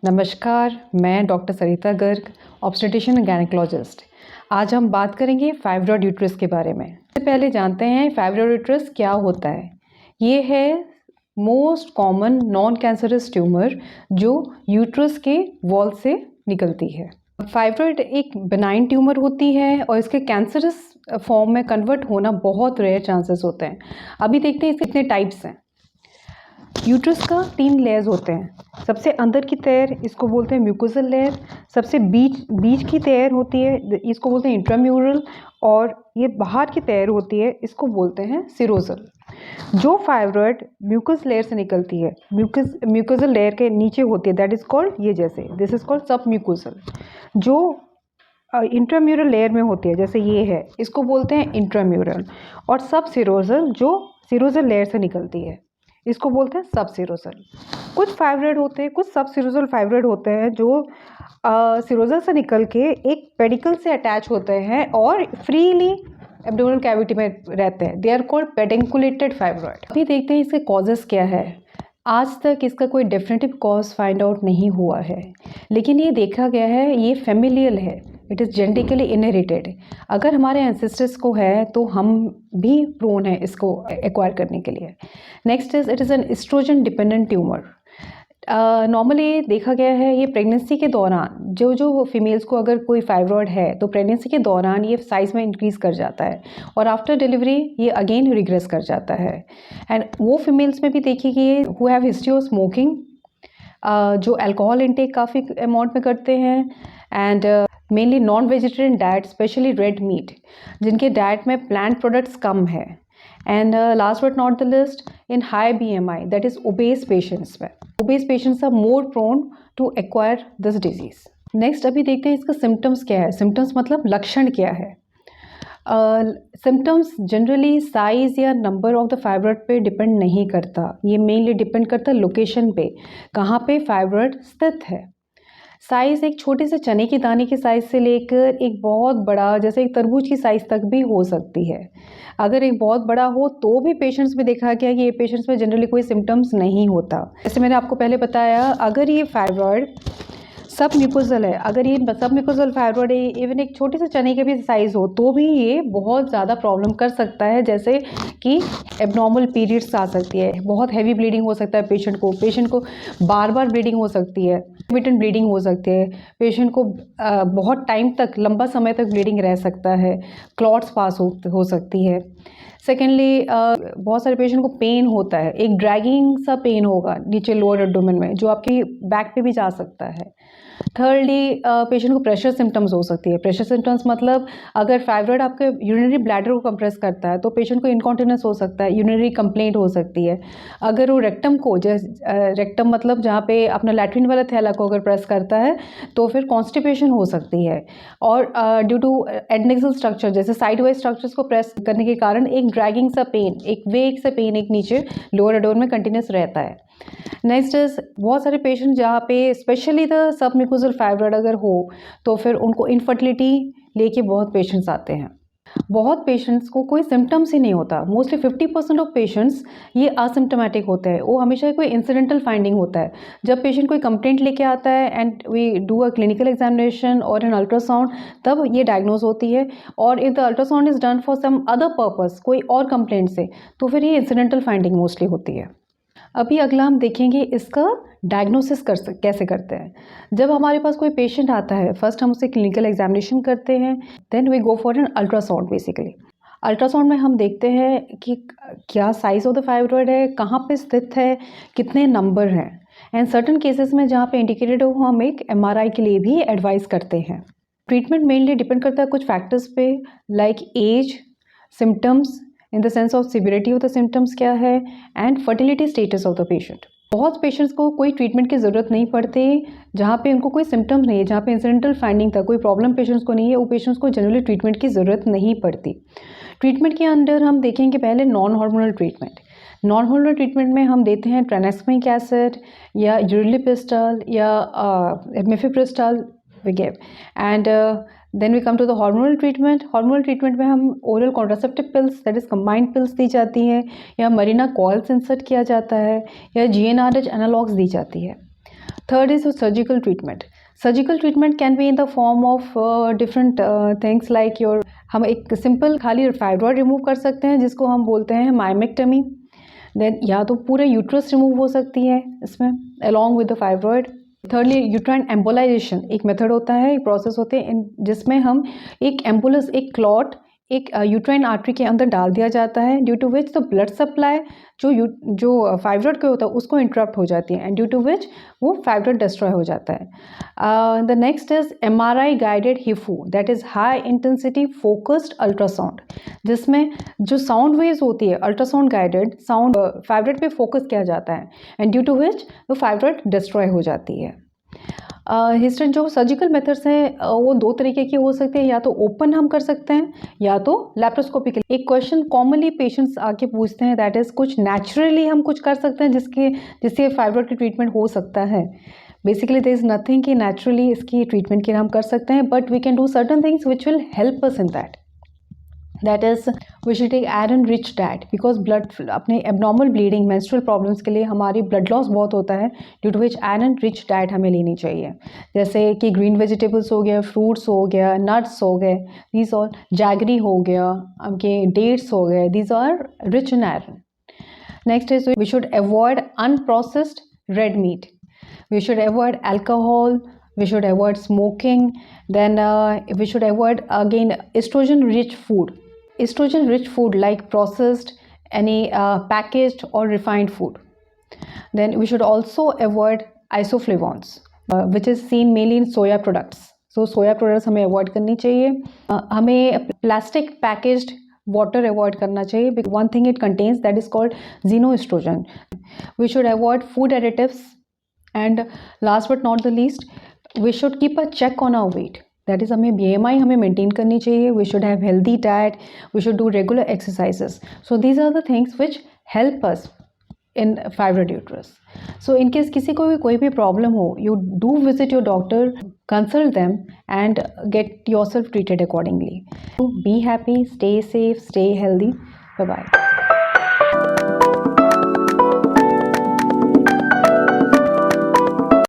नमस्कार, मैं doctor Sarita Garg, obstetrician and gynaecologist. आज हम बात करेंगे फाइब्रॉइड यूट्रस के बारे में। सबसे पहले जानते हैं फाइब्रॉइड यूट्रस क्या होता है। ये है most common noun cancerous tumour जो यूट्रस के वॉल से निकलती है। फाइब्रॉइड एक बेनाइन ट्यूमर होती है और इसके कैंसरस फॉर्म में कन्वर्ट होना बहुत रेयर चांसेस होते हैं। अभी देखते हैं इसके कितने टाइप्स हैं। यूट्रस का 3 लेयर्स होते हैं। सबसे अंदर की तैर इसको बोलते हैं म्यूकोसल लेयर, सबसे बीच की तैर होती है इसको बोलते हैं इंट्राम्यूरल, और ये बाहर की तैर होती है इसको बोलते हैं सीरोसल। जो फाइब्रॉइड म्यूकस लेयर से निकलती है, म्यूकोसल लेयर के नीचे होती है, दैट इज कॉल्ड ये जैसे दिस इज कॉल्ड सब म्यूकोसल। जो इंट्राम्यूरल लेयर में होती है जैसे ये है इसको बोलते हैं इंट्राम्यूरल, और सब सीरोसल जो सीरोसल लेयर से निकलती है इसको बोलते हैं सब सीरोसल। कुछ फाइब्रॉइड होते हैं, कुछ सब सीरोसल फाइब्रॉइड होते हैं जो सीरोसल से निकल के एक पेडिकल से अटैच होते हैं और फ्रीली एब्डोमिनल कैविटी में रहते हैं। They are called pedunculated fibroid. अभी देखते हैं इसके कॉजेस क्या है। आज तक इसका कोई डेफिनेटिव कॉज फाइंड आउट नहीं हुआ है, लेकिन ये देखा गया है ये फैमिलियल है, इट इज़ जेनेटिकली इनहेरिटेड। अगर हमारे एंसेस्टर्स को है तो हम भी प्रोन है इसको एक्वायर करने के लिए। Next is it is an estrogen dependent tumour. Normally देखा गया है ये प्रेगनेंसी के दौरान जो फीमेल्स को अगर कोई फाइब्रॉइड है तो प्रेगनेंसी के दौरान ये साइज़ में इंक्रीज़ कर जाता है और आफ्टर डिलीवरी ये अगेन रिग्रेस कर जाता है। एंड वो फीमेल्स में भी देखिए कि who have history of smoking, जो अल्कोहल इंटेक काफ़ी अमाउंट में करते हैं, and mainly non vegetarian diet specially red meat, जिनके डाइट में प्लांट प्रोडक्ट्स कम है, and last but not the least in high BMI that is obese patients में। Obese patients are more prone to acquire this disease. Next अभी देखते हैं इसका symptoms क्या है। सिम्टम्स मतलब लक्षण क्या है। सिम्टम्स जनरली साइज़ या नंबर ऑफ द फाइब्रॉइड पे डिपेंड नहीं करता, ये मेनली डिपेंड करता है लोकेशन पे, कहाँ पे फाइब्रॉइड स्थित है। साइज़ एक छोटे से चने के दाने के साइज़ से लेकर एक बहुत बड़ा जैसे एक तरबूज की साइज़ तक भी हो सकती है। अगर एक बहुत बड़ा हो तो भी पेशेंट्स में देखा गया कि ये पेशेंट्स में जनरली कोई सिम्टम्स नहीं होता। जैसे मैंने आपको पहले बताया, अगर ये फाइब्रॉइड सब म्यूकोसल है, अगर ये सब म्यूकोसल फाइब्रॉइड इवन एक छोटे से चने के भी साइज़ हो तो भी ये बहुत ज़्यादा प्रॉब्लम कर सकता है, जैसे कि एबनॉर्मल पीरियड्स आ सकती है, बहुत हैवी ब्लीडिंग हो सकता है पेशेंट को बार बार ब्लीडिंग हो सकती है, इंटरमिटेंट ब्लीडिंग हो सकती है, पेशेंट को बहुत टाइम तक लंबा समय तक ब्लीडिंग रह सकता है, क्लॉट्स पास हो सकती है। सेकेंडली बहुत सारे पेशेंट को पेन होता है, एक ड्रैगिंग सा पेन होगा नीचे लोअर एब्डोमेन में जो आपकी बैक पे भी जा सकता है। थर्डली पेशेंट को प्रेशर सिम्टम्स हो सकती है। प्रेशर सिम्टम्स मतलब अगर फाइब्रॉइड आपके यूरिनरी ब्लैडर को कंप्रेस करता है तो पेशेंट को इनकॉन्टिनेंस हो सकता है, यूरिनरी कंप्लेंट हो सकती है। अगर वो रेक्टम को रेक्टम मतलब जहाँ पे अपना लैट्रिन वाला थैला को अगर प्रेस करता है तो फिर कॉन्स्टिपेशन हो सकती है। और ड्यू टू एडनेक्सल स्ट्रक्चर जैसे साइड वाइज स्ट्रक्चर्स को प्रेस करने के कारण एक ड्रैगिंग सा पेन, एक वेग सा पेन एक नीचे लोअर एब्डोमेन में कंटिन्यूस रहता है। नेक्स्ट इज बहुत सारे पेशेंट जहाँ पे specially the sub mucosal fibroid अगर हो तो फिर उनको इनफर्टिलिटी लेके बहुत पेशेंट्स आते हैं। बहुत पेशेंट्स को कोई सिम्टम्स ही नहीं होता, मोस्टली 50% ऑफ पेशेंट्स ये असिम्टोमेटिक होते हैं। वो हमेशा कोई इंसिडेंटल फाइंडिंग होता है। जब पेशेंट कोई कंप्लेंट लेके आता है and we do a clinical examination और एन अल्ट्रासाउंड, तब ये डायग्नोज होती है। और if the ultrasound is done for some other purpose, कोई और कंप्लेंट से, तो फिर ये इंसिडेंटल फाइंडिंग मोस्टली होती है। अभी अगला हम देखेंगे इसका डायग्नोसिस कैसे करते हैं। जब हमारे पास कोई पेशेंट आता है, फर्स्ट हम उससे क्लिनिकल एग्जामिनेशन करते हैं, then we go for an ultrasound. Basically ultrasound में हम देखते हैं कि क्या साइज़ ऑफ द फाइब्रॉइड है, कहाँ पे स्थित है, कितने नंबर हैं, एंड सर्टन केसेस में जहाँ पे इंडिकेटेड हो हम एक MRI के लिए भी एडवाइस करते हैं। ट्रीटमेंट मेनली डिपेंड करता है कुछ फैक्टर्स पे, like age, symptoms in the sense of severity of the symptoms क्या है, and fertility status of the patient. बहुत पेशेंट्स को कोई ट्रीटमेंट की ज़रूरत नहीं पड़ती जहाँ पे उनको कोई सिम्टम्स नहीं है, जहाँ पे इंसिडेंटल फाइंडिंग था, कोई प्रॉब्लम पेशेंट्स को नहीं है, वो पेशेंट्स को जनरली ट्रीटमेंट की ज़रूरत नहीं पड़ती। ट्रीटमेंट के अंदर हम देखेंगे पहले non hormonal treatment. Non hormonal treatment में हम देते हैं ट्रांसएमिक एसिड या यूरिलिप्रिस्टल या मिफेप्रिस्टल we give, and then we come to the hormonal treatment. Hormonal treatment में हम oral contraceptive pills that is combined pills दी जाती हैं, या मरीना coils insert किया जाता है, या GnRH analogs दी जाती है। Third is surgical treatment. Surgical treatment can be in the form of different things like your, हम एक सिंपल खाली फाइब्रॉइड रिमूव कर सकते हैं जिसको हम बोलते हैं माइमेक्टमी. देन या तो पूरे यूट्रस रिमूव हो सकती है इसमें along with the fibroid. Thirdly uterine embolisation एक मेथड होता है, एक प्रोसेस होते हैं जिसमें हम एक एम्बुलस, एक क्लॉट एक यूट्राइन आर्टरी के अंदर डाल दिया जाता है, due to which the blood supply जो फाइब्रॉइड के होता है उसको इंटरप्ट हो जाती है एंड ड्यू टू विच वो फाइब्रॉइड डिस्ट्रॉय हो जाता है. The next is MRI guided HIFU, that is high intensity focused ultrasound, जिसमें जो साउंड वेव्स होती है अल्ट्रासाउंड गाइडेड साउंड फाइब्रॉइड पे फोकस किया जाता है एंड ड्यू टू विच वो फाइब्रॉइड डिस्ट्रॉय हो जाती है. हिस्टेरेक्टोमी जो सर्जिकल मेथड्स हैं वो दो तरीके के हो सकते हैं, या तो ओपन हम कर सकते हैं या तो लैप्रोस्कोपिकली. एक क्वेश्चन कॉमनली पेशेंट्स आके पूछते हैं, दैट इज़ कुछ नेचुरली हम कुछ कर सकते हैं जिससे फाइब्रॉइड की ट्रीटमेंट हो सकता है. बेसिकली देयर इज़ नथिंग कि नेचुरली इसकी ट्रीटमेंट के लिए हम कर सकते हैं, but we can do certain things which will help us in that. That is we should take iron rich diet, because blood अपने एबनॉर्मल ब्लीडिंग मेंस्ट्रुअल प्रॉब्लम्स के लिए हमारी ब्लड लॉस बहुत होता है, due to which iron rich diet हमें लेनी चाहिए. जैसे कि ग्रीन वेजिटेबल्स हो गया, फ्रूट्स हो गया, नट्स हो गए, दीज ऑल, जैगरी हो गया, आपके डेट्स हो गए, these are rich in iron. Next is we should avoid unprocessed red meat. We should avoid alcohol, we should avoid smoking, then we should avoid again estrogen rich food. Estrogen rich food like processed, any packaged or refined food. Then we should also avoid isoflavones, which is seen mainly in soya products. So soya products हमें avoid करनी चाहिए. हमें plastic packaged water avoid करना चाहिए, because one thing it contains that is called xenoestrogen. We should avoid food additives. And last but not the least, we should keep a check on our weight. That is हमें BMI हमें maintain करनी चाहिए. We should have healthy diet. We should do regular exercises. So these are the things which help us in fibroid uterus. So in case किसी को भी कोई भी problem हो, you do visit your doctor, consult them and get yourself treated accordingly. So be happy, stay safe, stay healthy. Bye bye.